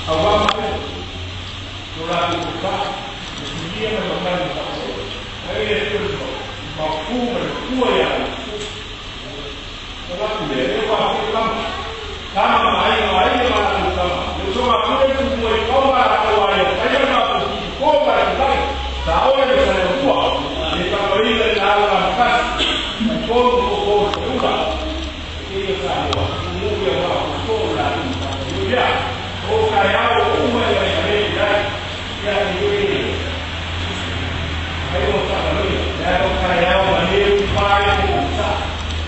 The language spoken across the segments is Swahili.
awam Nurani buka, dia memang tahu. Hari itu mampu berkuaya. Kalau dia mampu kama lain malah kama. Itu mampu itu buat kau kuaya. Saya mampu kau lagi. Tahu yang saya buat. Kita beri dalam kan. Kau sudah. Ini saya buat. Ini dia mampu lagi. Dia. Oh kaya umum yang ya ini ayo sama ni ya kaya ni pai puasa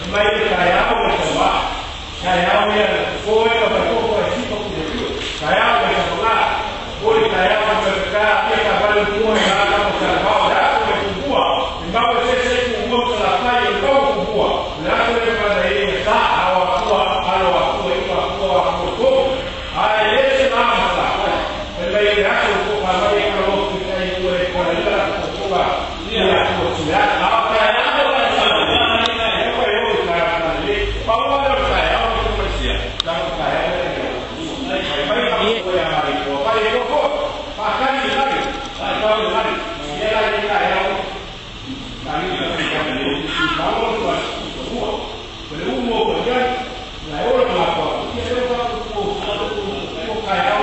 mai kaya bersama kaya yang koi berkoi sih tu kaya bersama koi kaya berkah dia kabar semua yang ada bersama dah semua sebab saya semua selesai yang kau buat lalu daripada ini tak awak buat kalau aku ai nama Pelai aku kalau kalau kita itu kalau kita dia aku sudah apa yang ada apa yang kita ini kalau ada saya aku bersih dan saya baik yang hari apa itu kok makan lagi atau lagi dia lagi kaya kami kita ini kalau tuan semua belum mau kerja saya orang lapor dia orang kaya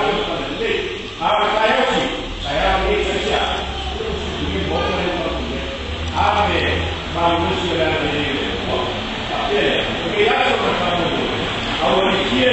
apa saya sih? Saya ini kerja. Ini motor yang terpunya. Apa manusia yang ini? Tapi kita cuma tahu. Awal dia